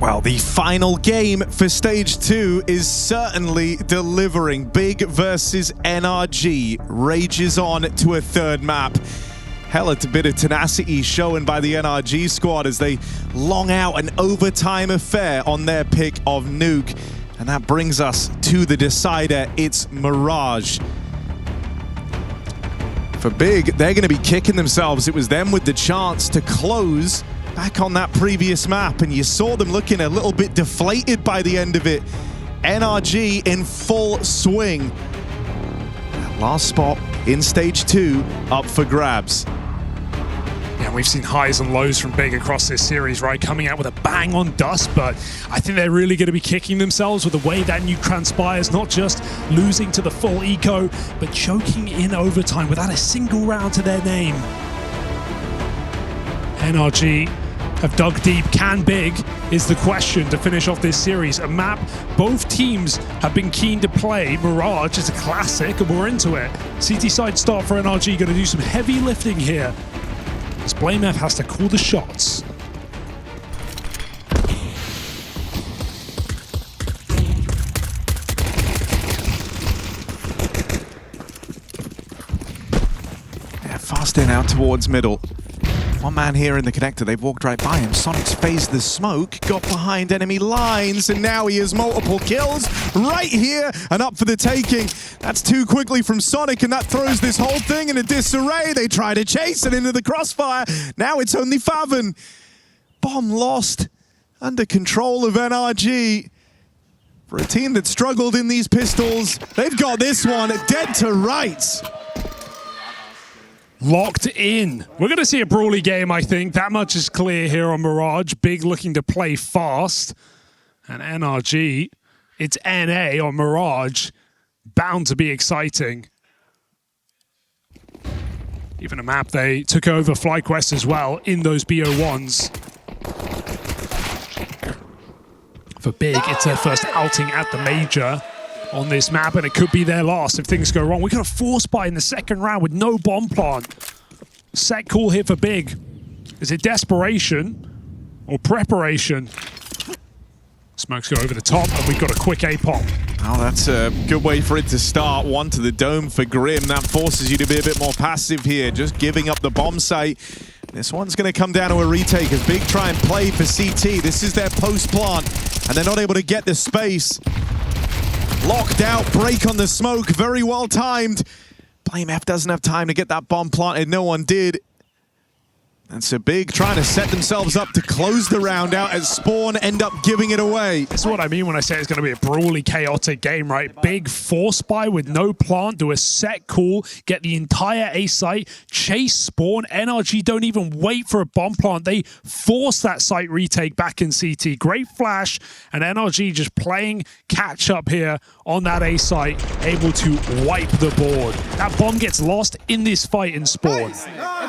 Well, the final game for Stage 2 is certainly delivering. Big versus NRG rages on to a third map. Hell, it's a bit of tenacity shown by the NRG squad as they long out an overtime affair on their pick of Nuke. And that brings us to the decider. It's Mirage. For Big, they're going to be kicking themselves. It was them with the chance to close back on that previous map, and you saw them looking a little bit deflated by the end of it. NRG in full swing. That last spot in Stage 2 up for grabs. Yeah, we've seen highs and lows from Big across this series, right? Coming out with a bang on dust, but I think they're really going to be kicking themselves with the way that Nuke transpires, not just losing to the full eco, but choking in overtime without a single round to their name. NRG have dug deep. Can Big is the question to finish off this series. A map both teams have been keen to play. Mirage is a classic, and we're into it. CT side start for NRG, going to do some heavy lifting here, as BlameF has to call the shots. Yeah, fast in out towards middle. One man here in the connector, they've walked right by him. Sonic's phased the smoke, got behind enemy lines, and now he has multiple kills right here and up for the taking. That's too quickly from Sonic, and that throws this whole thing in a disarray. They try to chase it into the crossfire. Now it's only Faven. Bomb lost, under control of NRG. For a team that struggled in these pistols, they've got this one dead to rights. Locked in. We're going to see a brawly game, I think. That much is clear here on Mirage. Big looking to play fast. And NRG, it's NA on Mirage. Bound to be exciting. Even a map they took over FlyQuest as well in those BO1s. For Big, it's their first outing at the major on this map, and it could be their last if things go wrong. We got a force buy in the second round with no bomb plant. Set call here for Big. Is it desperation or preparation? Smokes go over the top, and we've got a quick A-pop. Oh, that's a good way for it to start. One to the dome for Grim. That forces you to be a bit more passive here, just giving up the bomb site. This one's going to come down to a retake as Big try and play for CT. This is their post-plant, and they're not able to get the space. Locked out, break on the smoke, very well timed. BlameF doesn't have time to get that bomb planted, no one did. And so Big trying to set themselves up to close the round out as Spawn end up giving it away. This is what I mean when I say it's going to be a brawly, chaotic game, right? Big force buy with no plant, do a set call, get the entire A site, chase Spawn. NRG don't even wait for a bomb plant. They force that site retake back in CT. Great flash, and NRG just playing catch up here on that A site, able to wipe the board. That bomb gets lost in this fight in Spawn.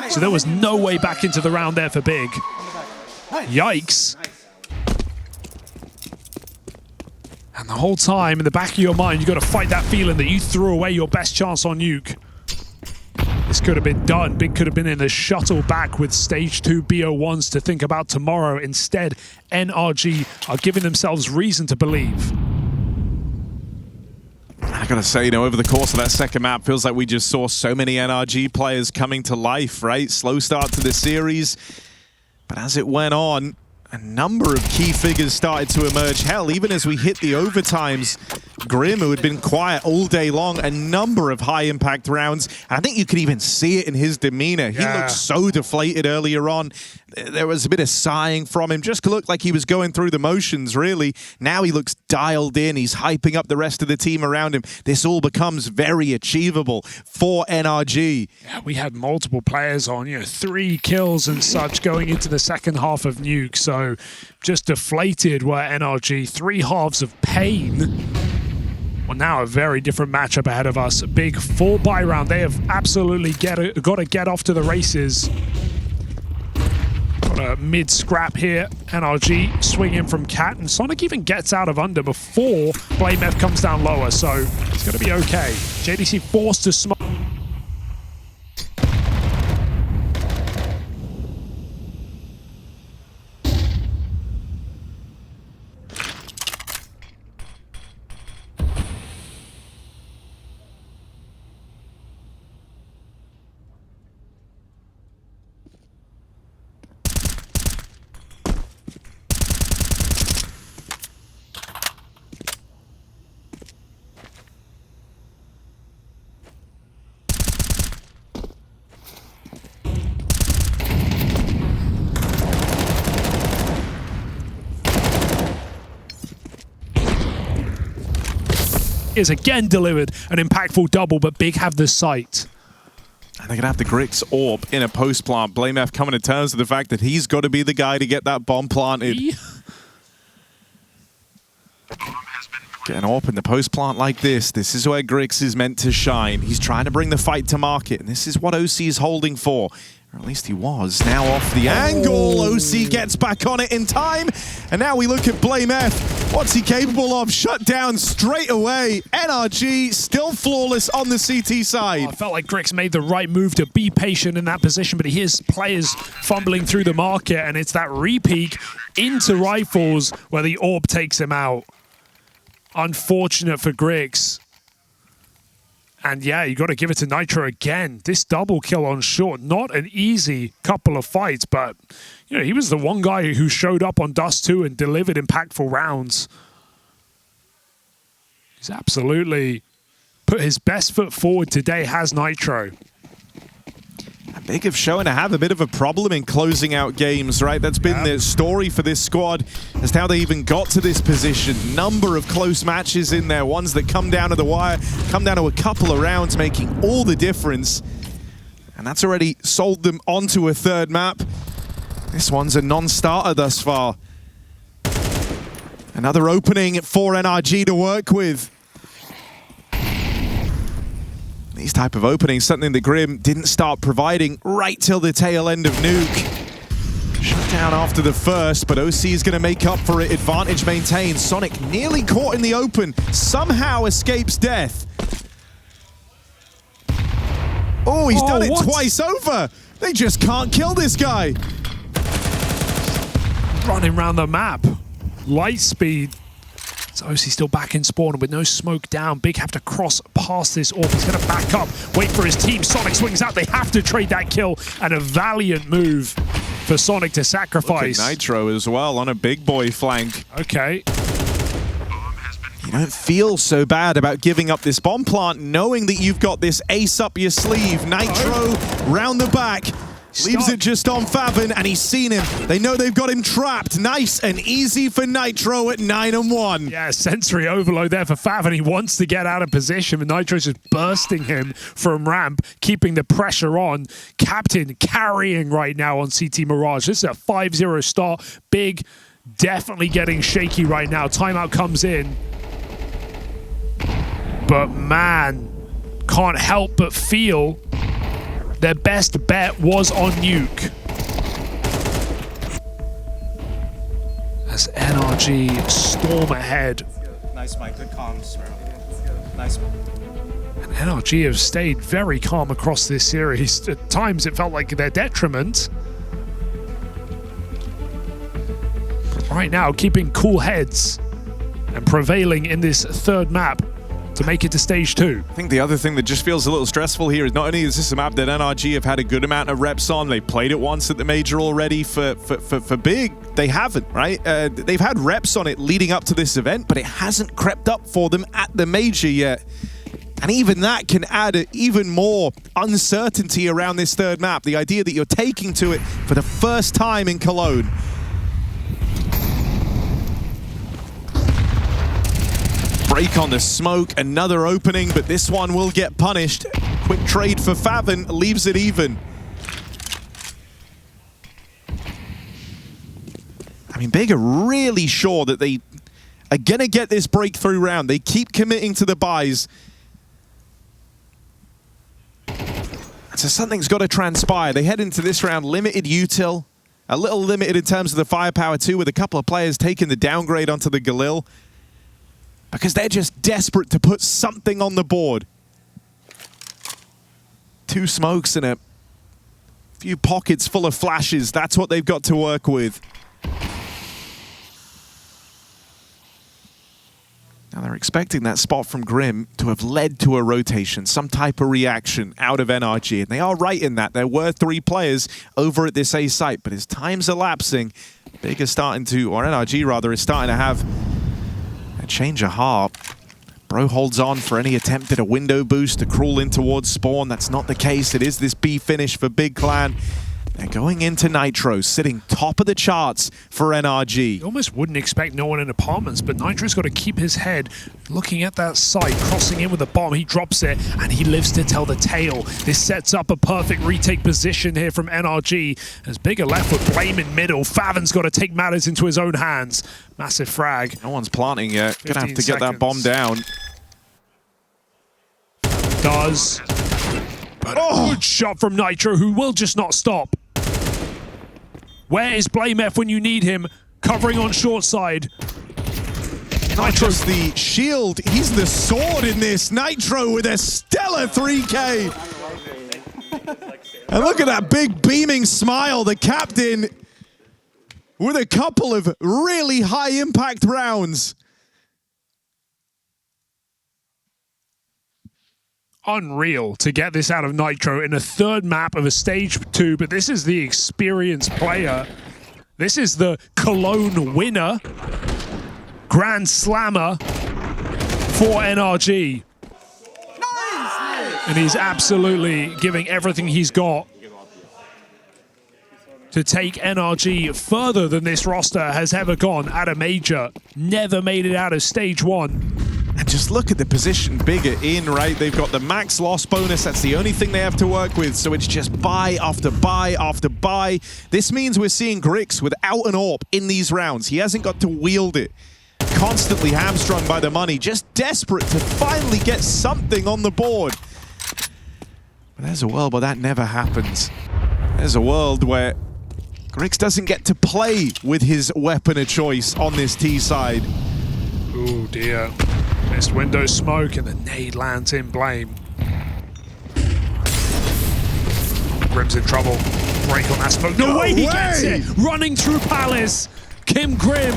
So there was no way back into the round there for Big. Yikes. And the whole time, in the back of your mind, you got to fight that feeling that you threw away your best chance on Nuke. This could have been done. Big could have been in the shuttle back with Stage 2 BO1s to think about tomorrow. Instead, NRG are giving themselves reason to believe. I gotta say, over the course of that second map, feels like we just saw so many NRG players coming to life, right? Slow start to the series, but as it went on, a number of key figures started to emerge. Hell, even as we hit the overtimes, Grim, who had been quiet all day long, a number of high-impact rounds. And I think you could even see it in his demeanor. He looked so deflated earlier on. There was a bit of sighing from him. Just looked like he was going through the motions, really. Now he looks dialed in. He's hyping up the rest of the team around him. This all becomes very achievable for NRG. Yeah, we had multiple players on, 3 kills and such going into the second half of Nuke. So just deflated were NRG. 3 halves of pain. Well, now a very different matchup ahead of us. Big full buy round. They have absolutely got to get off to the races. Got a mid-scrap here. NRG swinging from Cat, and Sonic even gets out of under before BlameF comes down lower, so it's going to be okay. JDC forced to smoke. is again delivered an impactful double, but Big have the sight. And they're going to have the Grix AWP in a post plant. blamF coming to terms with the fact that he's got to be the guy to get that bomb planted. Get an AWP in the post plant like this. This is where Grix is meant to shine. He's trying to bring the fight to market, and this is what OC is holding for. Or at least he was. Now off the angle. OC gets back on it in time. And now we look at blamF. What's he capable of? Shut down straight away. NRG still flawless on the CT side. I felt like Grix made the right move to be patient in that position, but he hears players fumbling through the market, and it's that re-peek into rifles where the AWP takes him out. Unfortunate for Grix. And yeah, you got to give it to Nitro again. This double kill on short, not an easy couple of fights, but you know, he was the one guy who showed up on Dust 2 and delivered impactful rounds. He's absolutely put his best foot forward today, has Nitro. Big have shown to have a bit of a problem in closing out games, right? That's been the story for this squad as to how they even got to this position. Number of close matches in there, ones that come down to the wire, come down to a couple of rounds, making all the difference. And that's already sold them onto a third map. This one's a non-starter thus far. Another opening for NRG to work with. These type of openings, something that Grim didn't start providing right till the tail end of Nuke. Shut down after the first, but OC is going to make up for it. Advantage maintained. Sonic nearly caught in the open, somehow escapes death. Oh, he's done it twice over. They just can't kill this guy. Running around the map. Light speed. So OC still back in spawn with no smoke down. Big have to cross past this AWP. He's going to back up, wait for his team. Sonic swings out. They have to trade that kill, and a valiant move for Sonic to sacrifice. Look at Nitro as well on a big boy flank. Okay. You don't feel so bad about giving up this bomb plant, knowing that you've got this ace up your sleeve. Nitro round the back. Leaves it just on Favin, and he's seen him. They know they've got him trapped. Nice and easy for Nitro at 9-1. Yeah, sensory overload there for Favin. He wants to get out of position, but Nitro's just bursting him from ramp, keeping the pressure on. Captain carrying right now on CT Mirage. This is a 5-0 start. Big definitely getting shaky right now. Timeout comes in. But man, can't help but feel their best bet was on Nuke. As NRG storm ahead. Nice, Mike. Good comms, bro. Nice. And NRG have stayed very calm across this series. At times it felt like their detriment. But right now, keeping cool heads and prevailing in this third map to make it to stage 2. I think the other thing that just feels a little stressful here is not only is this a map that NRG have had a good amount of reps on, they played it once at the major already. For Big, they haven't, right? They've had reps on it leading up to this event, but it hasn't crept up for them at the major yet. And even that can add even more uncertainty around this third map. The idea that you're taking to it for the first time in Cologne. Break on the smoke, another opening, but this one will get punished. Quick trade for Favin, leaves it even. I mean, Big are really sure that they are going to get this breakthrough round. They keep committing to the buys. So something's got to transpire. They head into this round limited util, a little limited in terms of the firepower too, with a couple of players taking the downgrade onto the Galil, because they're just desperate to put something on the board. 2 smokes and a few pockets full of flashes. That's what they've got to work with. Now they're expecting that spot from Grim to have led to a rotation, some type of reaction out of NRG. And they are right in that. There were 3 players over at this A site, but as time's elapsing, Big is starting to, or NRG rather, is starting to have a change of heart. Bro holds on for any attempt at a window boost to crawl in towards spawn. That's not the case. It is this B finish for Big Clan. They're going into Nitro, sitting top of the charts for NRG. You almost wouldn't expect no one in apartments, but Nitro's got to keep his head looking at that site, crossing in with a bomb. He drops it, and he lives to tell the tale. This sets up a perfect retake position here from NRG. As Big are left with Blame in middle. Faven's got to take matters into his own hands. Massive frag. No one's planting yet. Gonna have to 15 get that bomb down. Does. But a good shot from Nitro, who will just not stop. Where is Blame F when you need him? Covering on short side. Not just the shield, he's the sword in this. Nitro with a stellar 3K. And look at that big beaming smile. The captain with a couple of really high impact rounds. Unreal to get this out of Nitro in a third map of a stage 2, but this is the experienced player. This is the Cologne winner, Grand Slammer for NRG. And he's absolutely giving everything he's got to take NRG further than this roster has ever gone at a major. Never made it out of stage 1. And just look at the position Bigger in, right? They've got the max loss bonus. That's the only thing they have to work with. So it's just buy after buy after buy. This means we're seeing Grix without an AWP in these rounds. He hasn't got to wield it. Constantly hamstrung by the money. Just desperate to finally get something on the board. But there's a world where that never happens. There's a world where Grix doesn't get to play with his weapon of choice on this T side. Oh dear. Missed window smoke and the nade lands in Blame. Grim's in trouble. Break on that smoke. No way he gets it! Running through Palace. Kim Grim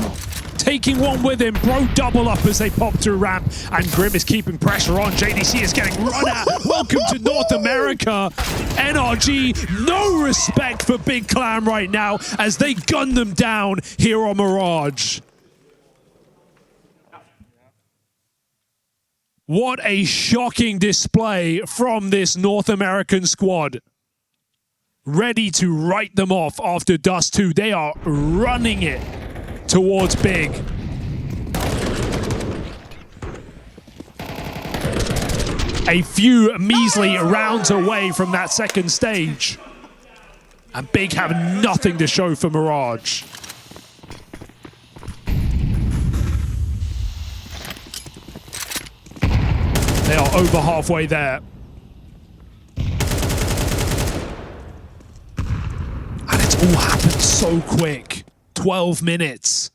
taking one with him. Bro double up as they pop through ramp. And Grim is keeping pressure on. JDC is getting run at. Welcome to North America. NRG, no respect for Big Clan right now as they gun them down here on Mirage. What a shocking display from this North American squad. Ready to write them off after Dust 2. They are running it towards Big. A few measly rounds away from that second stage. And Big have nothing to show for Mirage. They are over halfway there. And it's all happened so quick. 12 minutes.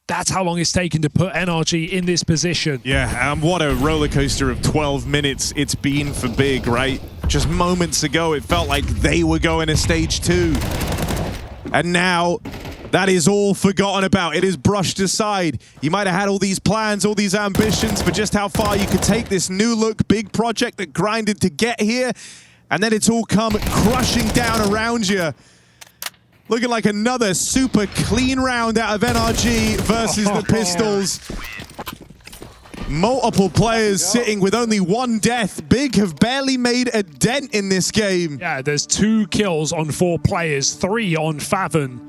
That's how long it's taken to put NRG in this position. Yeah, what a roller coaster of 12 minutes it's been for Big, right? Just moments ago, it felt like they were going to stage 2. And now, that is all forgotten about. It is brushed aside. You might have had all these plans, all these ambitions for just how far you could take this new look big project that grinded to get here. And then it's all come crushing down around you. Looking like another super clean round out of NRG versus the Pistols. Multiple players sitting with only one death. Big have barely made a dent in this game. Yeah, there's 2 kills on 4 players, 3 on Faven.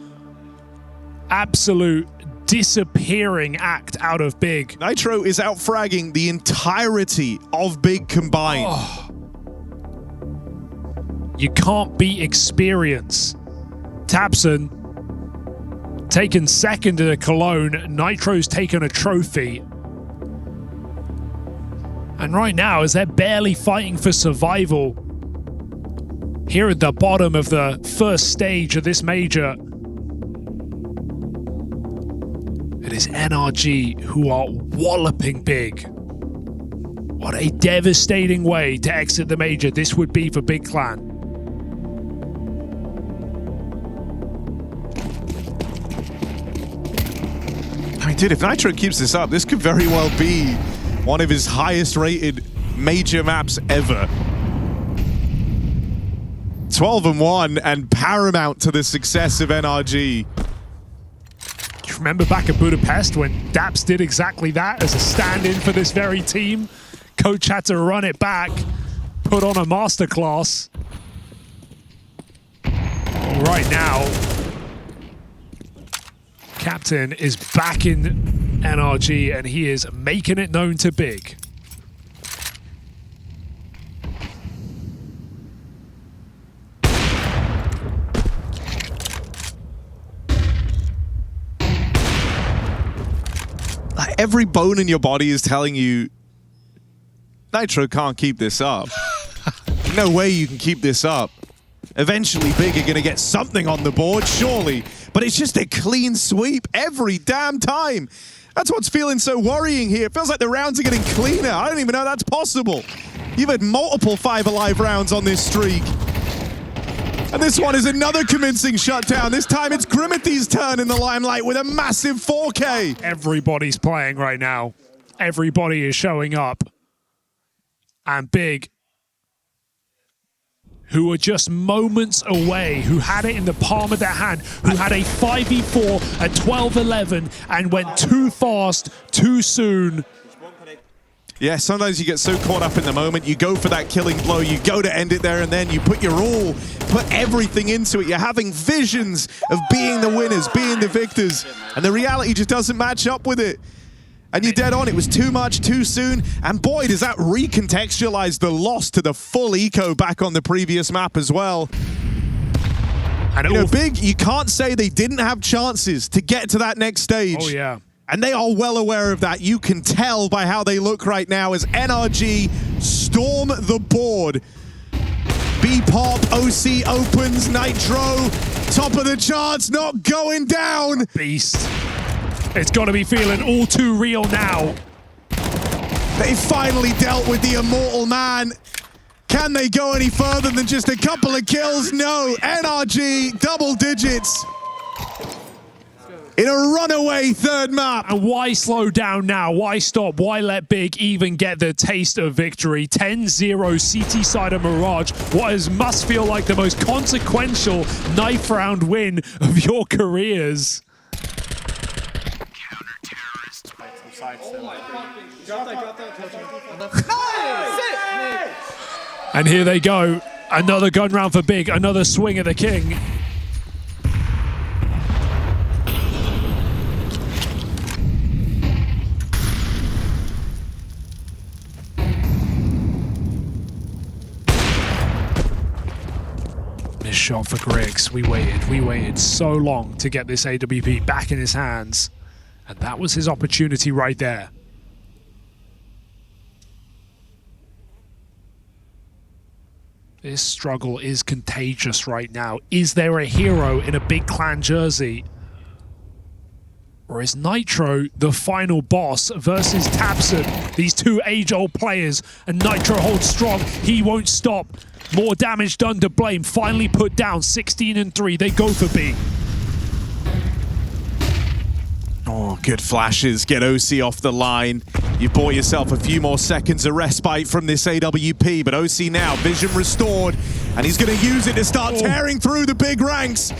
Absolute disappearing act out of Big. Nitro is out fragging the entirety of Big combined. Oh. You can't beat experience. Tabson taken second at a Cologne. Nitro's taken a trophy. And right now, as they're barely fighting for survival, here at the bottom of the first stage of this major, it is NRG who are walloping Big. What a devastating way to exit the major this would be for Big Clan. I mean, dude, if Nitro keeps this up, this could very well be one of his highest rated major maps ever. 12-1 and paramount to the success of NRG. You remember back at Budapest when Daps did exactly that as a stand-in for this very team? Coach had to run it back, put on a masterclass. right now. Captain is back in NRG and he is making it known to Big. Every bone in your body is telling you Nitro can't keep this up. No way you can keep this up. Eventually, Big are going to get something on the board, surely. But it's just a clean sweep every damn time. That's what's feeling so worrying here. It feels like the rounds are getting cleaner. I don't even know that's possible. You've had multiple 5 alive rounds on this streak. And this one is another convincing shutdown. This time it's Grimithy's turn in the limelight with a massive 4K. Everybody's playing right now. Everybody is showing up. And Big, who were just moments away, who had it in the palm of their hand, who had a 5v4 at 12-11 and went too fast, too soon. Yeah, sometimes you get so caught up in the moment, you go for that killing blow, you go to end it there, and then you put your all, put everything into it. You're having visions of being the winners, being the victors, and the reality just doesn't match up with it. And you're dead on. It was too much, too soon, and boy, does that recontextualize the loss to the full eco back on the previous map as well. And you know, Big, you can't say they didn't have chances to get to that next stage. Oh, yeah. And they are well aware of that. You can tell by how they look right now as NRG storm the board. B-Pop, OC opens, Nitro, top of the charts, not going down. Beast. It's got to be feeling all too real now. They finally dealt with the immortal man. Can they go any further than just a couple of kills? No, NRG, double digits. In a runaway third map. And why slow down now? Why stop? Why let Big even get the taste of victory? 10-0 CT side of Mirage. What must feel like the most consequential knife round win of your careers. And here they go. Another gun round for Big. Another swing at the king. Missed shot for Griggs. We waited so long to get this AWP back in his hands. And that was his opportunity right there. This struggle is contagious right now. Is there a hero in a big clan jersey? Or is Nitro the final boss versus Tabson? These two age-old players, and Nitro holds strong. He won't stop. More damage done to Blame. Finally put down 16-3. They go for B. Oh, good flashes. Get OC off the line. You bought yourself a few more seconds of respite from this AWP, but OC now, vision restored, and he's going to use it to start tearing through the big ranks.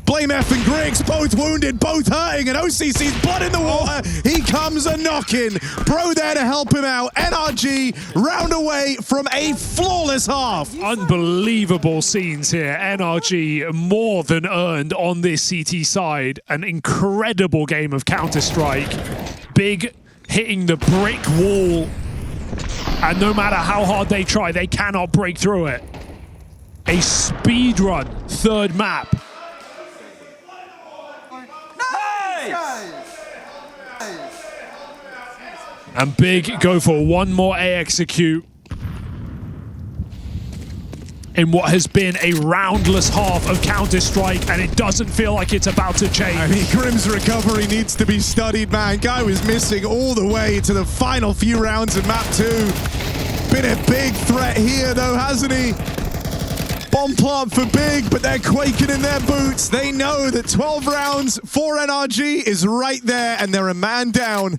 Blame F and Griggs, both wounded, both hurting, and OC sees blood in the water. He comes a knocking. Bro there to help him out. NRG round away from a flawless half. Unbelievable scenes here. NRG more than earned on this CT side. An incredible game of Counter-Strike. Big hitting the brick wall. And no matter how hard they try, they cannot break through it. A speedrun third map. And Big go for one more A execute in what has been a roundless half of Counter-Strike, and it doesn't feel like it's about to change. I mean, Grim's recovery needs to be studied, man. Guy was missing all the way to the final few rounds of map 2. Been a big threat here, though, hasn't he? Bomb plant for Big, but they're quaking in their boots. They know that 12 rounds for NRG is right there, and they're a man down.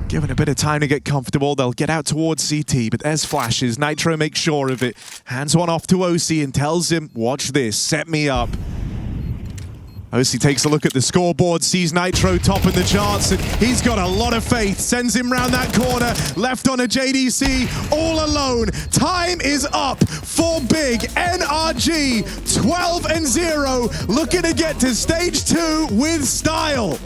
Given a bit of time to get comfortable, they'll get out towards CT, but there's flashes. Nitro makes sure of it. Hands one off to OC and tells him, watch this, set me up. Osi takes a look at the scoreboard, sees Nitro top in the charts, and he's got a lot of faith. Sends him round that corner, left on a JDC, all alone. Time is up for big NRG, 12-0, looking to get to stage 2 with style.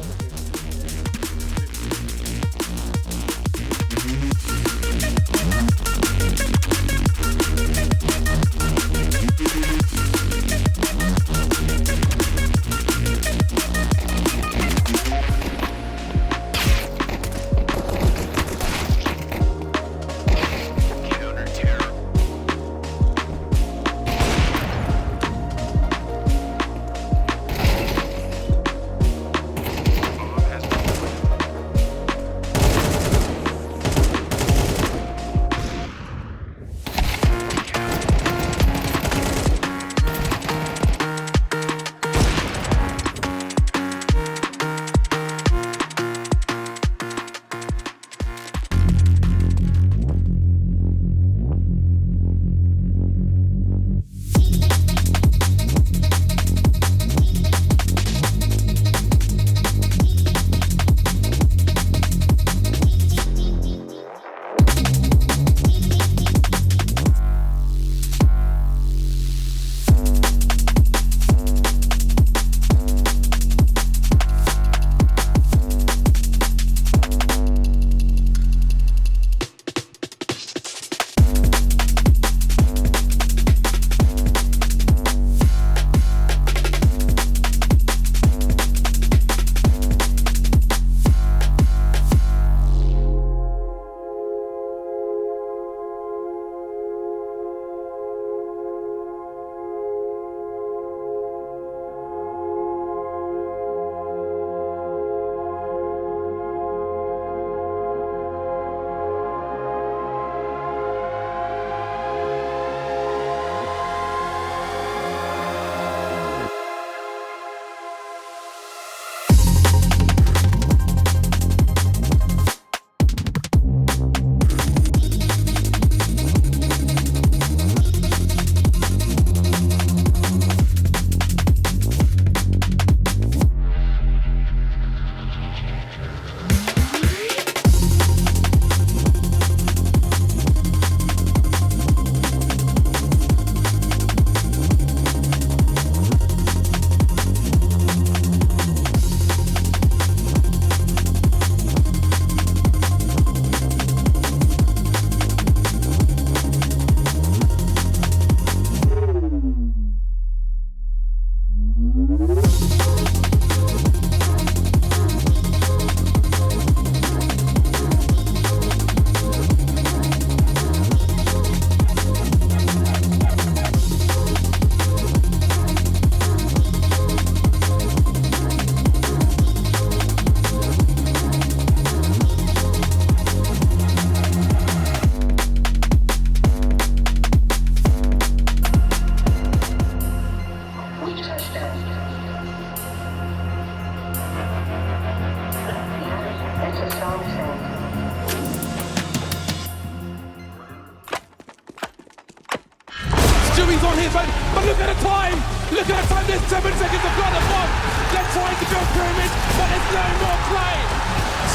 Stewie's on his own, but look at the time! Look at the time, there's 7 seconds to blood the bomb! They're trying to build pyramids, but there's no more play!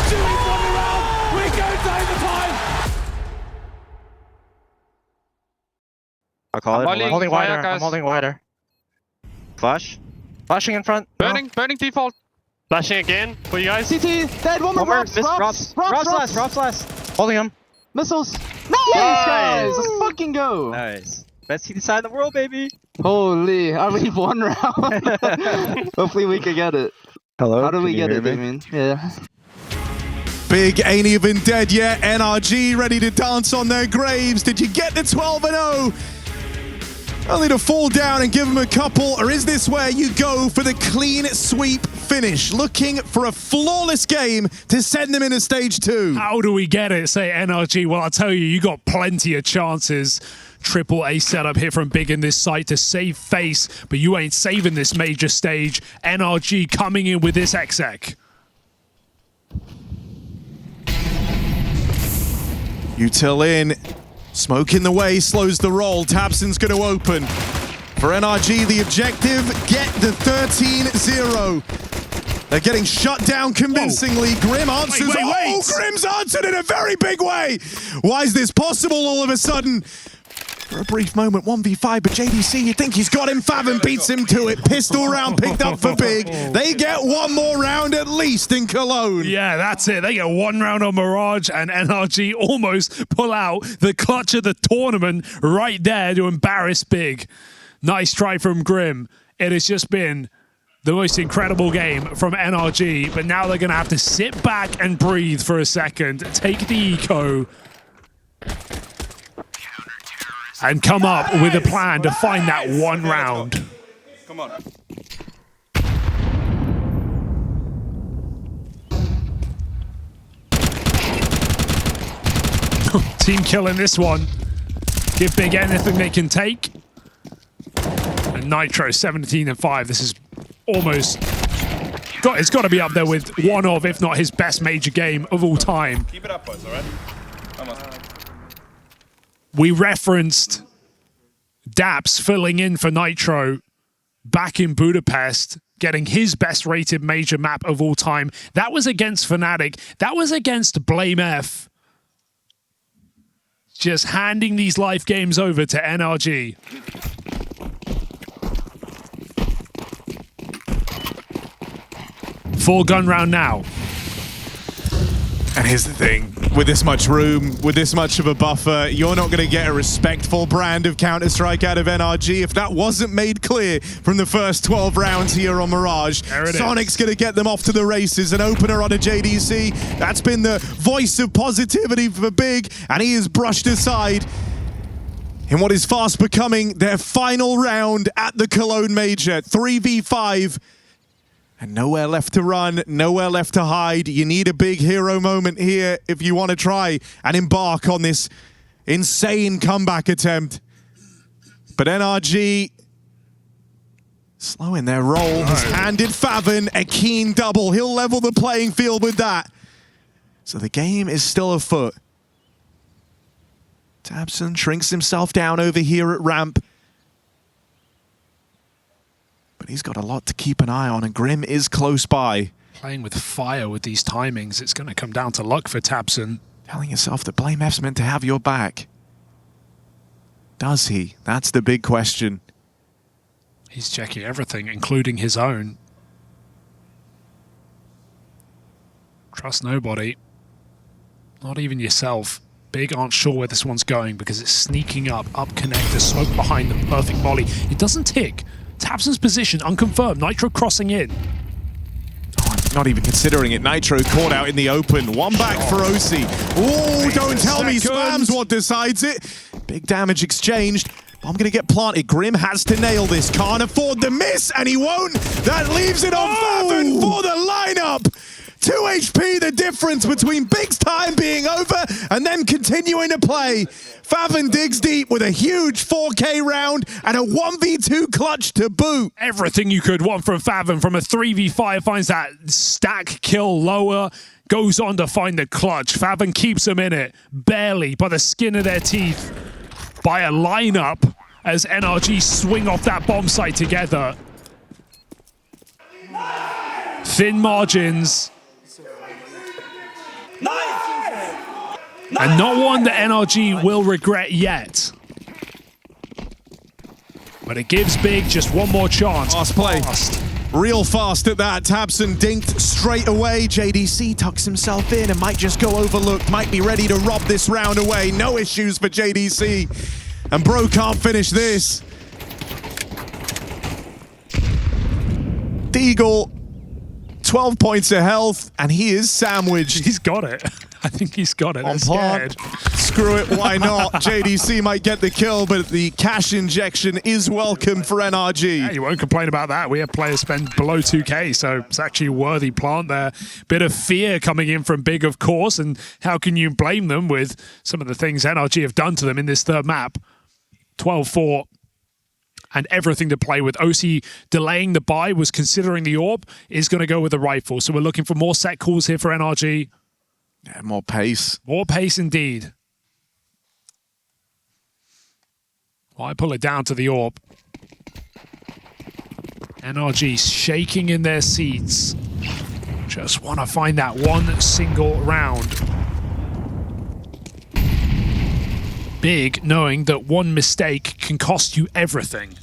Stewie's on the round, we go to overtime! I'll call it. I'm holding wider. guys. I'm holding wider. Flash. Flashing in front. Burning default. Flashing again for you guys. CT, dead, one more, Miss drops, Drops last. Holding him. missiles. Nice, guys, let's fucking go. Nice. Best CT side in the world, baby. Holy, I leave one round. Hopefully we can get it. Hello. How do we get it, Damien? Yeah. Big ain't even dead yet. NRG ready to dance on their graves. Did you get the 12-0? Only to fall down and give them a couple, or is this where you go for the clean sweep finish? Looking for a flawless game to send them into stage 2. How do we get it, say NRG? Well, I'll tell you, you got plenty of chances. Triple A setup here from Big in this site to save face, but you ain't saving this major stage. NRG coming in with this exec. Util in, smoke in the way, slows the roll. Tabson's going to open. For NRG, the objective, get the 13-0. They're getting shut down convincingly. Whoa. Grim answers. Wait. Oh, Grim's answered in a very big way. Why is this possible all of a sudden? For a brief moment, 1v5, but JDC, you think he's got him. Faven beats him to it. Pistol round picked up for Big. They get one more round at least in Cologne. Yeah, that's it. They get one round on Mirage, and NRG almost pull out the clutch of the tournament right there to embarrass Big. Nice try from Grim. It has just been the most incredible game from NRG, but now they're going to have to sit back and breathe for a second, take the eco, and come up with a plan to find that one round. Come on. Team killing this one. Give Big anything they can take. And Nitro 17-5. This is almost it's got to be up there with one of, if not his best major game of all time. Keep it up, boys, all right? Vamos. We referenced Daps filling in for Nitro back in Budapest, getting his best rated major map of all time. That was against Fnatic. That was against Blame F. Just handing these life games over to NRG. Full gun round now. And here's the thing, with this much room, with this much of a buffer, you're not going to get a respectful brand of Counter-Strike out of NRG if that wasn't made clear from the first 12 rounds here on Mirage. Sonic's going to get them off to the races, an opener on a JDC. That's been the voice of positivity for Big, and he is brushed aside in what is fast becoming their final round at the Cologne Major. 3v5. And nowhere left to run, nowhere left to hide. You need a big hero moment here if you want to try and embark on this insane comeback attempt. But NRG, slowing their roll, has handed Faven a keen double. He'll level the playing field with that. So the game is still afoot. tabseN shrinks himself down over here at ramp. But he's got a lot to keep an eye on, and Grim is close by. Playing with fire with these timings, it's going to come down to luck for tabseN. Telling yourself that Blame F's meant to have your back. Does he? That's the big question. He's checking everything, including his own. Trust nobody. Not even yourself. Big aren't sure where this one's going because it's sneaking up connector, smoke behind the perfect molly. It doesn't tick. tabseN's position unconfirmed. Nitro crossing in. Oh, I'm not even considering it. Nitro caught out in the open. One back for OC. Oh, don't tell me spam's what decides it. Big damage exchanged. I'm going to get planted. Grim has to nail this. Can't afford the miss, and he won't. That leaves it on Faven for the lineup. 2 HP, the difference between Big's time being over and them continuing to play. Faven digs deep with a huge 4K round and a 1v2 clutch to boot. Everything you could want from Faven, from a 3v5, finds that stack kill lower, goes on to find the clutch. Faven keeps them in it, barely, by the skin of their teeth, by a lineup as NRG swing off that bomb site together. Thin margins. And not one that NRG will regret yet. But it gives Big just one more chance. Fast play. Real fast at that. tabseN dinked straight away. JDC tucks himself in and might just go overlooked. Might be ready to rob this round away. No issues for JDC. And Bro can't finish this. Deagle, 12 points of health, and he is sandwiched. He's got it. I think he's got it. On plant. Screw it, why not? JDC might get the kill, but the cash injection is welcome for NRG. Yeah, you won't complain about that. We have players spend below 2K, so it's actually a worthy plant there. Bit of fear coming in from Big, of course, and how can you blame them with some of the things NRG have done to them in this third map? 12-4. And everything to play with. OC delaying the buy, was considering the AWP, is going to go with the rifle. So we're looking for more set calls here for NRG. Yeah, more pace. More pace indeed. Why pull it down to the AWP? NRG shaking in their seats. Just want to find that one single round. Big knowing that one mistake can cost you everything.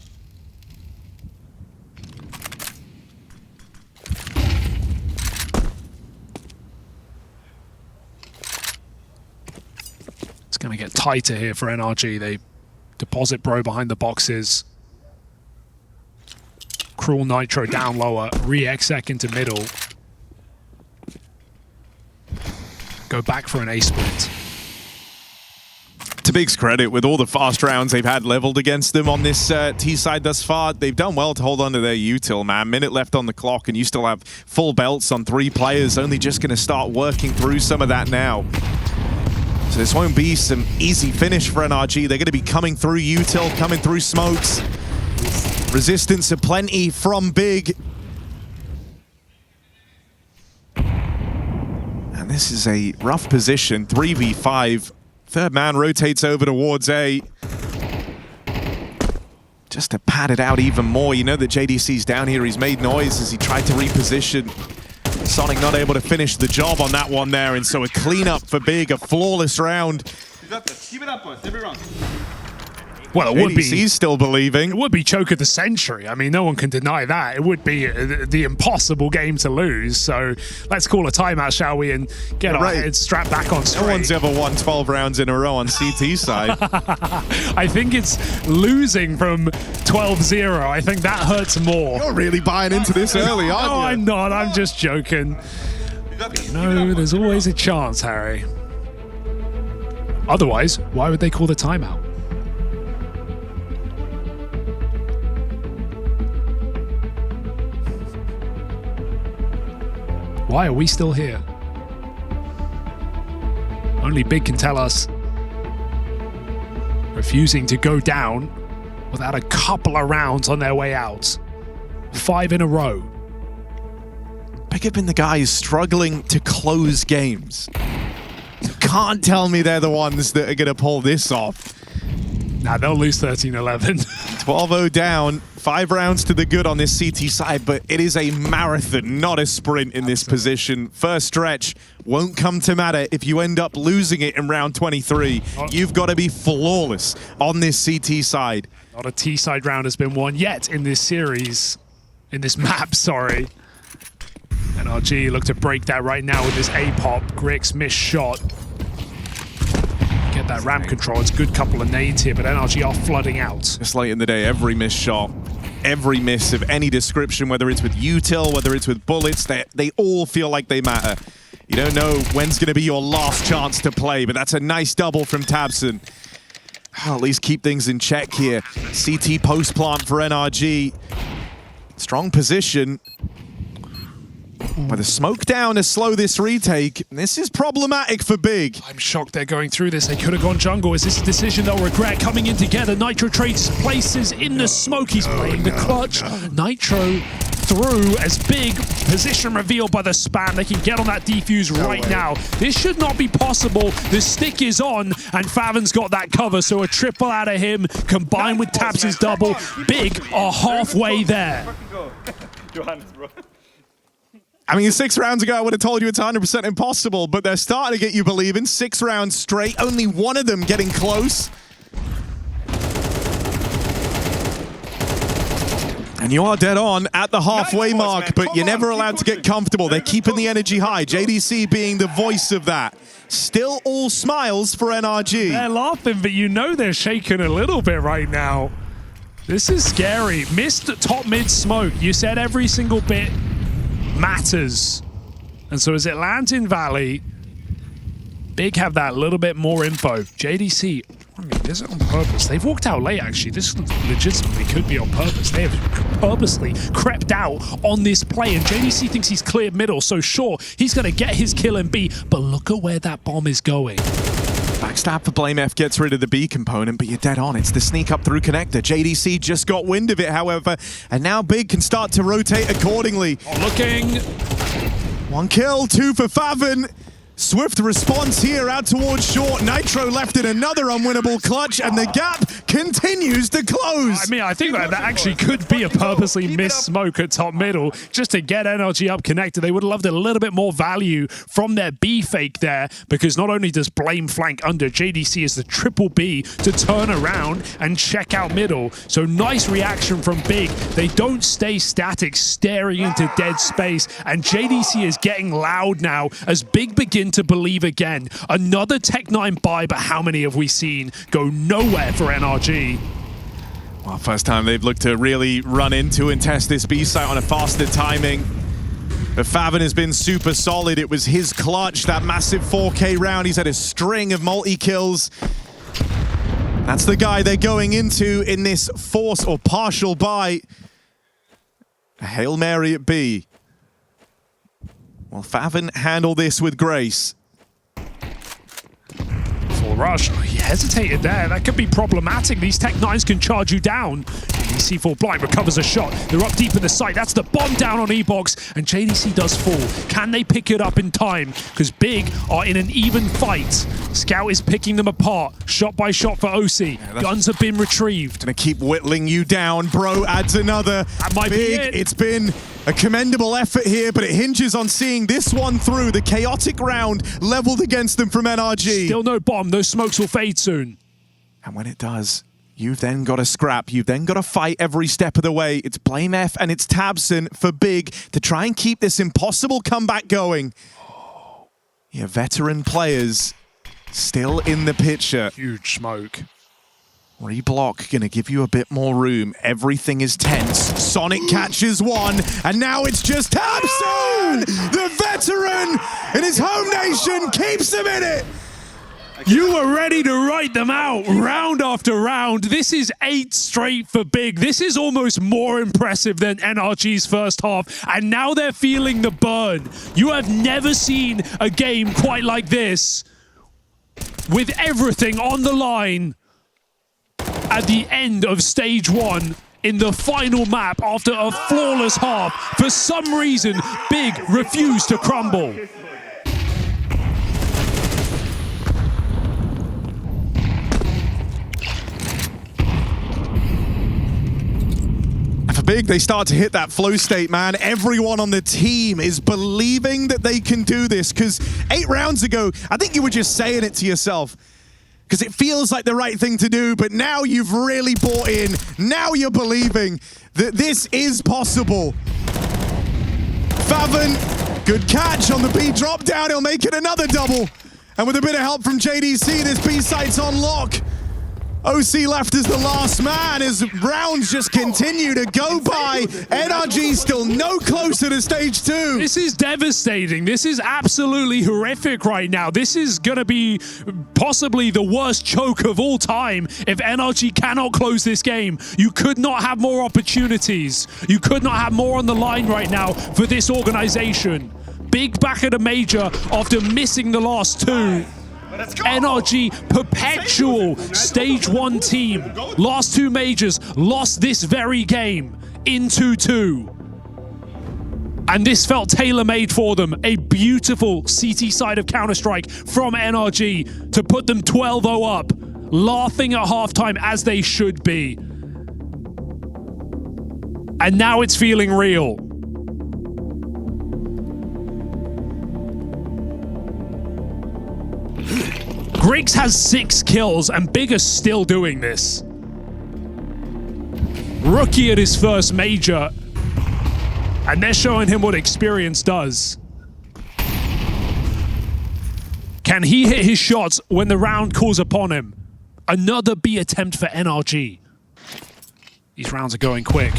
It's going to get tighter here for NRG. They deposit Bro behind the boxes. Cruel Nitro down lower. Re-exec into middle. Go back for an A split. To Big's credit, with all the fast rounds they've had leveled against them on this T side thus far, they've done well to hold on to their util, man. Minute left on the clock, and you still have full belts on 3 players. Only just going to start working through some of that now. So this won't be some easy finish for NRG. They're going to be coming through util, coming through smokes. Resistance aplenty from Big. And this is a rough position, 3v5. Third man rotates over towards A. Just to pad it out even more. You know that JDC's down here. He's made noise as he tried to reposition. Sonic not able to finish the job on that one there, and so a cleanup for Big, a flawless round. You got this. Keep it up, boys. Every round. Well, it would be. JDC's still believing. It would be choke of the century. I mean, no one can deny that. It would be the impossible game to lose. So let's call a timeout, shall we, and get our heads strapped back on straight. No one's ever won 12 rounds in a row on CT side. I think it's losing from 12-0. I think that hurts more. You're really buying into this early, aren't you? No, I'm not. I'm just joking. You know, there's always a chance, Harry. Otherwise, why would they call the timeout? Why are we still here? Only Big can tell us. Refusing to go down without a couple of rounds on their way out. 5 in a row. Big have been the guys struggling to close games. You can't tell me they're the ones that are going to pull this off. Nah, they'll lose 13-11. 12-0 down, 5 rounds to the good on this CT side, but it is a marathon, not a sprint in this position. First stretch won't come to matter if you end up losing it in round 23. You've got to be flawless on this CT side. Not a T-side round has been won yet in this series. In this map, sorry. NRG look to break that right now with this A-pop. Grix missed shot. Get that ramp control. It's a good couple of nades here, but NRG are flooding out. Just late in the day, every missed shot, every miss of any description, whether it's with util, whether it's with bullets, they all feel like they matter. You don't know when's going to be your last chance to play, but that's a nice double from Tabson. I'll at least keep things in check here. CT post plant for NRG. Strong position. With a smoke down to slow this retake, this is problematic for Big. I'm shocked they're going through this. They could have gone jungle. Is this a decision they'll regret? Coming in together, Nitro trades places in the smoke. He's playing the clutch. Nitro through as Big. Position revealed by the spam. They can get on that defuse right now. This should not be possible. The stick is on, and Favin's got that cover, so a triple out of him combined with Tabs' double. Big are halfway there. Johannes, bro. I mean, 6 rounds ago, I would have told you it's 100% impossible, but they're starting to get you believing. 6 rounds straight, only one of them getting close. And you are dead on at the halfway mark, but you're never allowed to get comfortable. They're keeping the energy high. JDC being the voice of that. Still all smiles for NRG. They're laughing, but you know they're shaking a little bit right now. This is scary. Missed top mid smoke. You said every single bit matters. And so as it lands in Valley, Big have that little bit more info. JDC, I mean, this is on purpose. They've walked out late, actually. This legitimately could be on purpose. They have purposely crept out on this play, and JDC thinks he's cleared middle, so sure, he's going to get his kill in B, but look at where that bomb is going. Backstab for Blame F gets rid of the B component, but you're dead on. It's the sneak up through connector. JDC just got wind of it, however, and now Big can start to rotate accordingly. Looking. 1 kill, 2 for Favin. Swift response here out towards short. Nitro left in another unwinnable clutch, and the gap continues to close. I mean, I think that actually could be a purposely missed smoke at top middle just to get NRG up connected. They would have loved a little bit more value from their B fake there, because not only does Blame flank under, JDC is the triple B to turn around and check out middle. So nice reaction from Big. They don't stay static, staring into dead space, and JDC is getting loud now as Big begin to believe again. Another Tech9 buy, but how many have we seen go nowhere for NRG? Well, first time they've looked to really run into and test this B site on a faster timing. But Favin has been super solid. It was his clutch, that massive 4K round. He's had a string of multi-kills. That's the guy they're going into in this force or partial buy. A Hail Mary at B. Well, Favin handled this with grace. Full rush. Oh, he hesitated there. That could be problematic. These Tech9s can charge you down. JDC blind recovers a shot. They're up deep in the site. That's the bomb down on E-Box, and JDC does fall. Can they pick it up in time? Because Big are in an even fight. Scout is picking them apart, shot by shot for OC. Yeah, guns have been retrieved. Gonna keep whittling you down. Bro adds another. That might be it. It's been a commendable effort here, but it hinges on seeing this one through. The chaotic round leveled against them from NRG. Still no bomb. Those smokes will fade soon. And when it does, you've then got to scrap. You've then got to fight every step of the way. It's Blame F and it's Tabson for Big to try and keep this impossible comeback going. Yeah, veteran players still in the picture. Huge smoke. Reblock gonna give you a bit more room. Everything is tense. Sonic catches one, and now it's just Tabson! The veteran in his home nation keeps him in it! You were ready to write them out round after round. This is 8 straight for Big. This is almost more impressive than NRG's first half, and now they're feeling the burn. You have never seen a game quite like this, with everything on the line at the end of stage 1 in the final map after a flawless half. For some reason, Big refused to crumble. For Big, they start to hit that flow state, man. Everyone on the team is believing that they can do this, because 8 rounds ago, I think you were just saying it to yourself, because it feels like the right thing to do, but now you've really bought in. Now you're believing that this is possible. Favin, good catch on the B drop down. He'll make it another double. And with a bit of help from JDC, this B site's on lock. OC left as the last man as rounds just continue to go by. NRG still no closer to stage 2. This is devastating. This is absolutely horrific right now. This is going to be possibly the worst choke of all time if NRG cannot close this game. You could not have more opportunities. You could not have more on the line right now for this organization. Big back at a major after missing the last 2. NRG, perpetual stage 1 team. Last 2 majors, lost this very game in 2-2. And this felt tailor-made for them. A beautiful CT side of Counter-Strike from NRG to put them 12-0 up, laughing at halftime as they should be. And now it's feeling real. Griggs has 6 kills, and Big is still doing this. Rookie at his first major, and they're showing him what experience does. Can he hit his shots when the round calls upon him? Another B attempt for NRG. These rounds are going quick.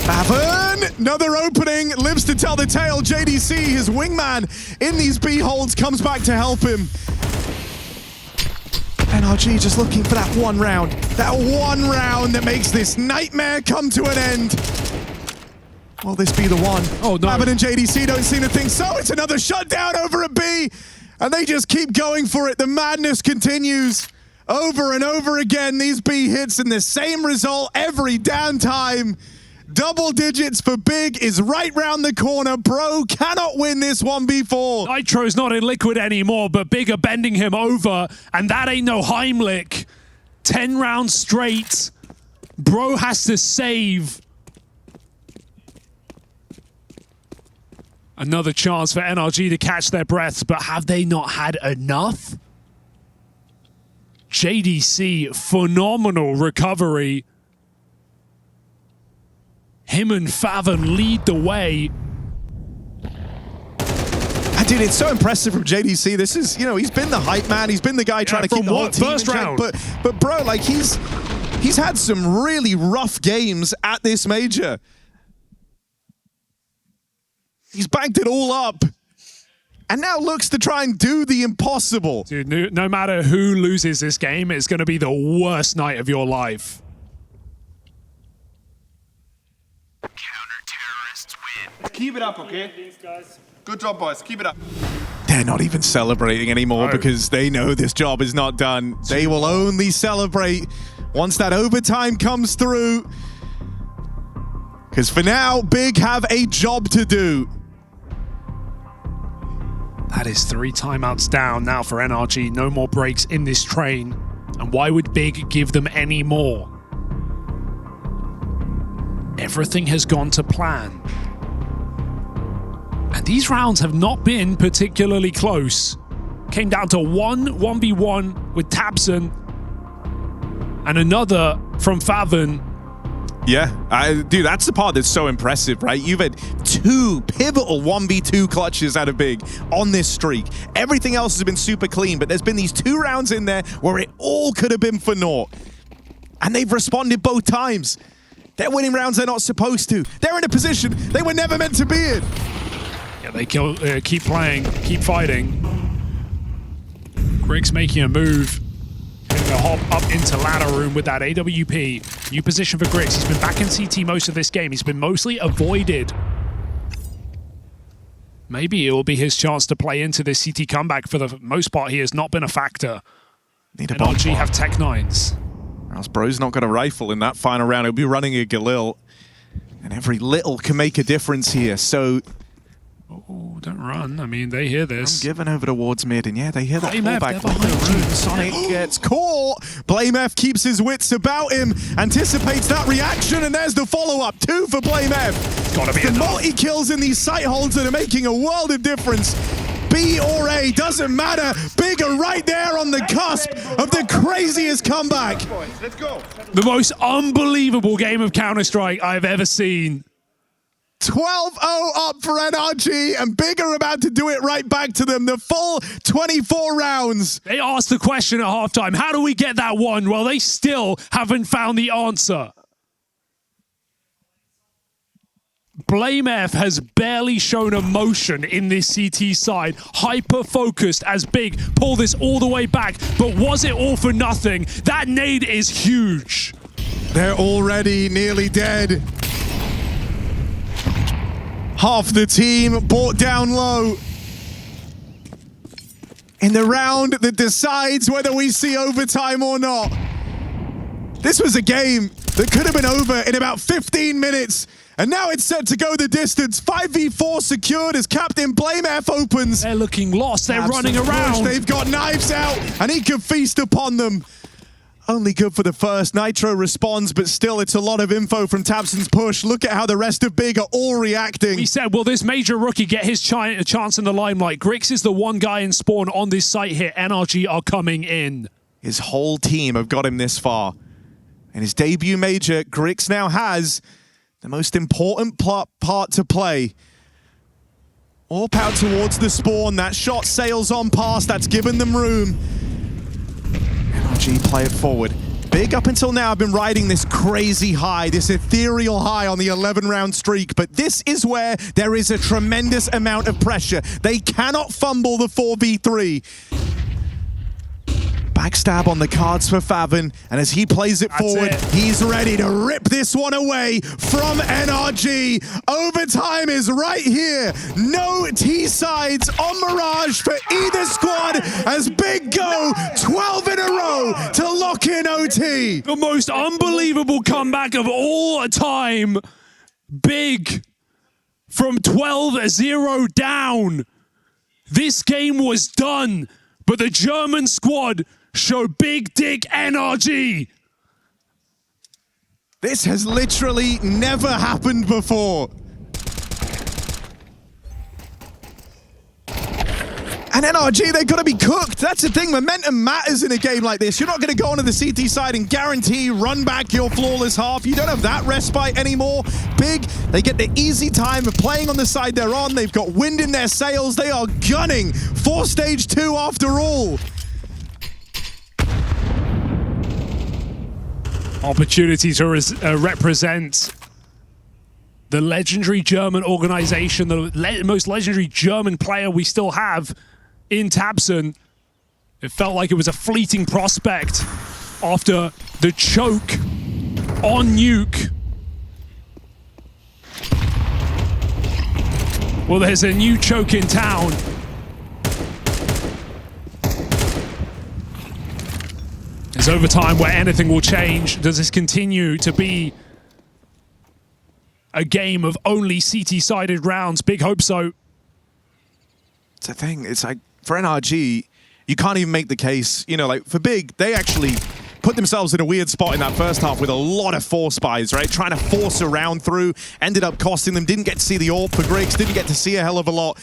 Favin, another opening, lives to tell the tale. JDC, his wingman in these B holds, comes back to help him. NRG just looking for that one round that makes this nightmare come to an end. Will this be the one? Oh no. Favin and JDC don't seem to think so. It's another shutdown over a B, and they just keep going for it. The madness continues over and over again. These B hits and the same result every damn time. Double digits for Big is right round the corner. Bro cannot win this 1v4. Nitro's not in liquid anymore, but Big are bending him over, and that ain't no Heimlich. 10 rounds straight. Bro has to save. Another chance for NRG to catch their breaths, but have they not had enough? JDC, phenomenal recovery. Him and Favon lead the way. Dude, it's so impressive from JDC. This is, you know, he's been the hype man. He's been the guy trying to keep the whole team first in check. round. But bro, like he's had some really rough games at this major. He's banked it all up. And now looks to try and do the impossible. Dude, no matter who loses this game, it's going to be the worst night of your life. Counter-terrorists win. Keep it up, okay? Good job, boys. Keep it up. They're not even celebrating anymore No. because they know this job is not done. They will only celebrate once that overtime comes through. Because for now, Big have a job to do. That is 3 timeouts down now for NRG. No more breaks in this train. And why would Big give them any more? Everything has gone to plan. And these rounds have not been particularly close. Came down to 1v1 with Tabson and another from Favon. Yeah, dude, that's the part that's so impressive, right? You've had 2 pivotal 1v2 clutches out of Big on this streak. Everything else has been super clean, but there's been these 2 rounds in there where it all could have been for naught. And they've responded both times. They're winning rounds they're not supposed to. They're in a position they were never meant to be in. Yeah, they keep playing, keep fighting. Griggs making a move. Gonna hop up into ladder room with that AWP. New position for Griggs. He's been back in CT most of this game. He's been mostly avoided. Maybe it will be his chance to play into this CT comeback. For the most part, he has not been a factor. Need a bomb. NRG have Tech 9s. Or else Bro's not got a rifle in that final round. He'll be running a Galil. And every little can make a difference here. So Oh, don't run. I mean, they hear this. I'm giving over towards mid, and yeah, they hear that Blame F, fallback. they're behind you. Sonic gets caught. Blame F keeps his wits about him, anticipates that reaction, and there's the follow-up. 2 for Blame F. Gotta be the enough. multi-kills in these sight holds that are making a world of difference. B or A, doesn't matter. Big are right there on the cusp of the craziest comeback. Boys, let's go. The most unbelievable game of Counter-Strike I've ever seen. 12-0 up for NRG, and Big are about to do it right back to them. The full 24 rounds. They asked the question at halftime, how do we get that one? Well, they still haven't found the answer. Blame F has barely shown emotion in this CT side. Hyper-focused as Big pull this all the way back. But was it all for nothing? That nade is huge. They're already nearly dead. Half the team brought down low. In the round that decides whether we see overtime or not. This was a game that could have been over in about 15 minutes. And now it's set to go the distance. 5v4 secured as Captain Blame F opens. They're looking lost. They're running Absolute around. push. They've got knives out, and he can feast upon them. Only good for the first. Nitro responds, but still it's a lot of info from Tabson's push. Look at how the rest of Big are all reacting. We said, will this major rookie get his chance in the limelight? Griggs is the one guy in spawn on this site here. NRG are coming in. His whole team have got him this far. In his debut major, Grix now has the most important part to play. All out towards the spawn. That shot sails on past. That's given them room. NRG play it forward. Big up until now have been riding this crazy high, this ethereal high on the 11-round streak, but this is where there is a tremendous amount of pressure. They cannot fumble the 4v3. Backstab on the cards for Favon, and as he plays it forward, he's ready to rip this one away from NRG. Overtime is right here. No T-sides on Mirage for either squad as Big go 12 in a row to lock in OT. The most unbelievable comeback of all time. Big from 12-0 down. This game was done, but the German squad show big dick NRG. This has literally never happened before. And NRG, they've got to be cooked. That's the thing. Momentum matters in a game like this. You're not going to go onto the CT side and guarantee run back your flawless half. You don't have that respite anymore. Big, they get the easy time of playing on the side they're on. They've got wind in their sails. They are gunning for stage 2 after all. Opportunity to represent the legendary German organization, the most legendary German player we still have in tabseN. It felt like it was a fleeting prospect after the choke on Nuke. Well, there's a new choke in town. It's overtime where anything will change. Does this continue to be a game of only CT-sided rounds? Big hope so. It's the thing. It's like, for NRG, you can't even make the case. You know, like, for Big, they actually put themselves in a weird spot in that first half with a lot of force buys, right? Trying to force a round through, ended up costing them, didn't get to see the AWP for Griggs, didn't get to see a hell of a lot.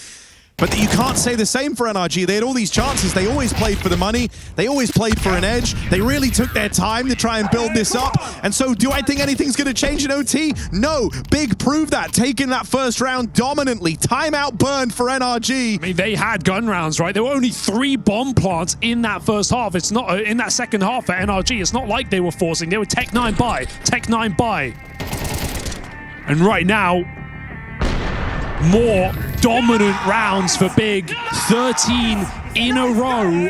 But you can't say the same for NRG. They had all these chances. They always played for the money. They always played for an edge. They really took their time to try and build this up. And so do I think anything's going to change in OT? No. Big proved that, taking that first round dominantly. Timeout burn for NRG. I mean, they had gun rounds, right? There were only 3 bomb plants in that first half. It's not in that second half for NRG. It's not like they were forcing. They were Tech 9 buy, Tech 9 buy. And right now, more dominant rounds for Big, 13 in a row.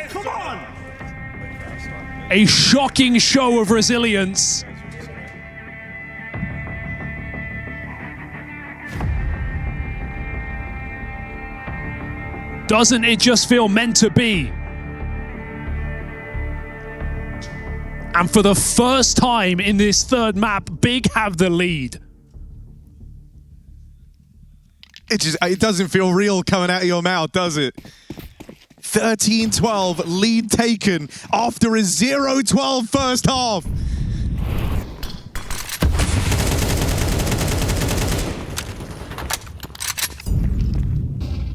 A shocking show of resilience. Doesn't it just feel meant to be? And for the first time in this third map, Big have the lead. It doesn't feel real coming out of your mouth, does it? 13-12, lead taken after a 0-12 first half.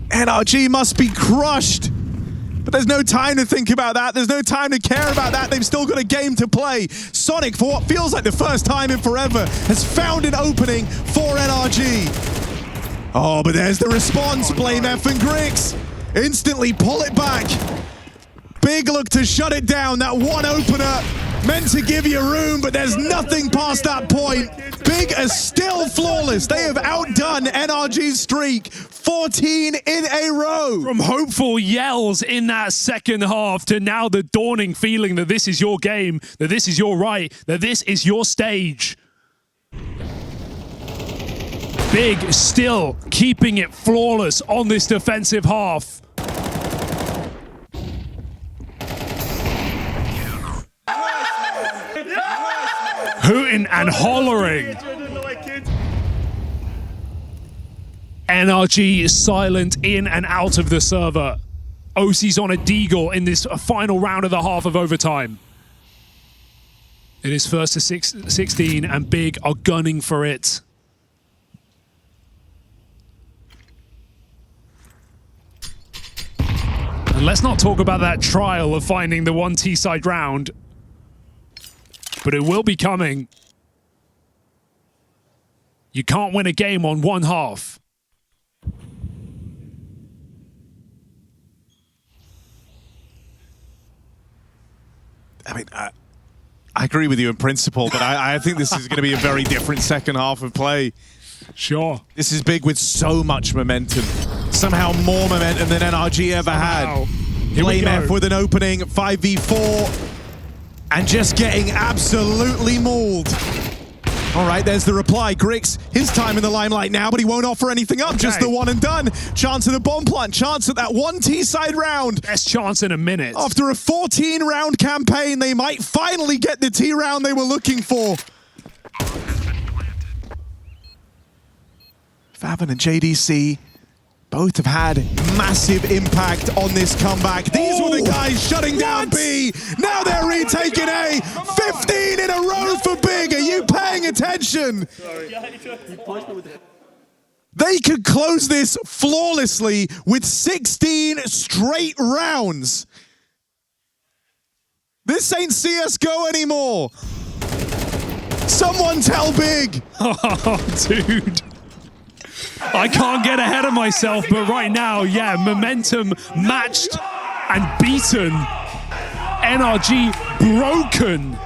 NRG must be crushed. But there's no time to think about that. There's no time to care about that. They've still got a game to play. Sonic, for what feels like the first time in forever, has found an opening for NRG. Oh, but there's the response. Blame F and Griggs. Instantly pull it back. Big look to shut it down. That one opener meant to give you room, but there's nothing past that point. Big are still flawless. They have outdone NRG's streak. 14 in a row. From hopeful yells in that second half to now the dawning feeling that this is your game, that this is your right, that this is your stage. Big still keeping it flawless on this defensive half. Hooting and hollering. NRG is silent in and out of the server. OC's on a deagle in this final round of the half of overtime. It is first to 16 and Big are gunning for it. And let's not talk about that trial of finding the 1 T-side round, but it will be coming. You can't win a game on one half. I mean, I agree with you in principle, but I think this is going to be a very different second half of play. Sure. This is Big with so much momentum. Somehow more momentum than NRG ever had. Blame F with an opening, 5v4, and just getting absolutely mauled. All right, there's the reply. Griggs, his time in the limelight now, but he won't offer anything up. Okay. Just the one and done. Chance at the bomb plant. Chance at that 1 T-side round. Best chance in a minute. After a 14-round campaign, they might finally get the T round they were looking for. Faven and JDC both have had massive impact on this comeback. These were the guys shutting down B. Now they're retaking A. 15 in a row for Big. Are you paying attention? They could close this flawlessly with 16 straight rounds. This ain't CSGO anymore. Someone tell Big. Oh, dude. I can't get ahead of myself, but right now, yeah, momentum matched and beaten. NRG broken.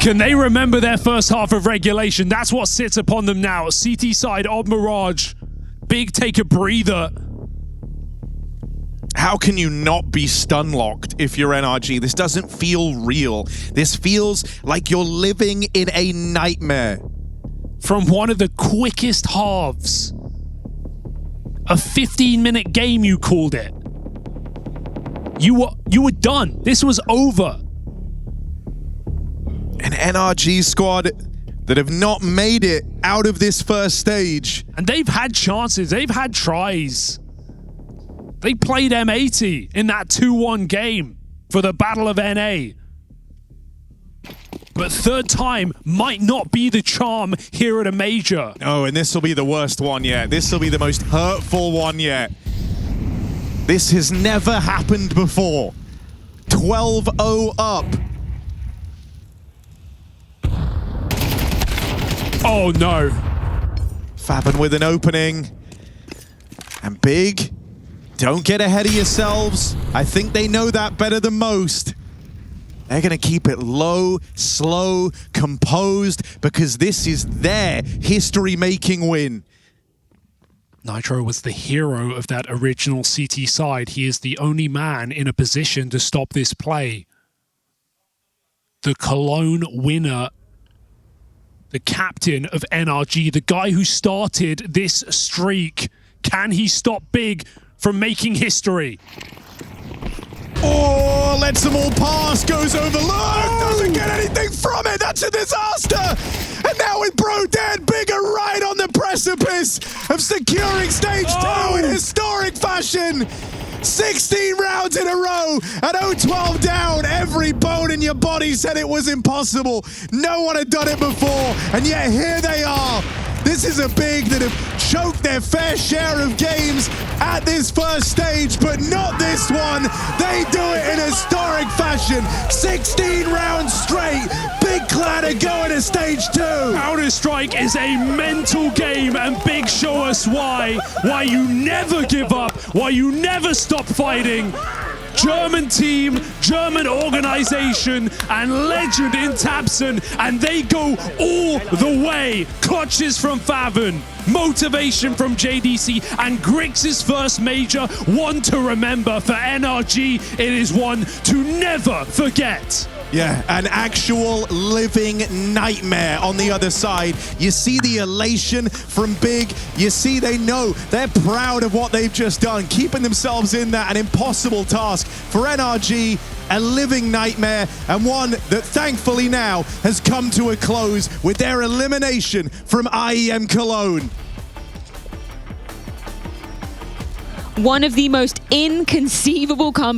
Can they remember their first half of regulation? That's what sits upon them now. CT side of Mirage. Big take a breather. How can you not be stun locked if you're NRG? This doesn't feel real. This feels like you're living in a nightmare. From one of the quickest halves. A 15-minute game, you called it. You were done. This was over. An NRG squad that have not made it out of this first stage. And they've had chances. They've had tries. They played M80 in that 2-1 game for the Battle of NA. But third time might not be the charm here at a major. Oh, and this will be the worst one yet. This will be the most hurtful one yet. This has never happened before. 12-0 up. Oh no. Faven with an opening. And Big, don't get ahead of yourselves. I think they know that better than most. They're going to keep it low, slow, composed, because this is their history-making win. Nitro was the hero of that original CT side. He is the only man in a position to stop this play. The Cologne winner, the captain of NRG, the guy who started this streak. Can he stop Big from making history? Oh, lets them all pass, goes overlooked, doesn't get anything from it, that's a disaster! And now with Bro dead, Big are right on the precipice of securing stage 2 in historic fashion! 16 rounds in a row, at 0-12 down, every bone in your body said it was impossible. No one had done it before, and yet here they are. This is a Big that have choked their fair share of games at this first stage, but not this one. They do it in historic fashion. 16 rounds straight. Big Clan are going to stage 2. Counter-Strike is a mental game, and Big show us why. Why you never give up, why you never stop fighting. German team, German organization, and legend in Tabson, and they go all the way. Clutches from Faven, motivation from JDC, and Grix's first major, one to remember. For NRG, it is one to never forget. Yeah, an actual living nightmare on the other side. You see the elation from Big. You see they know they're proud of what they've just done, keeping themselves in that, an impossible task. For NRG, a living nightmare, and one that thankfully now has come to a close with their elimination from IEM Cologne. One of the most inconceivable comebacks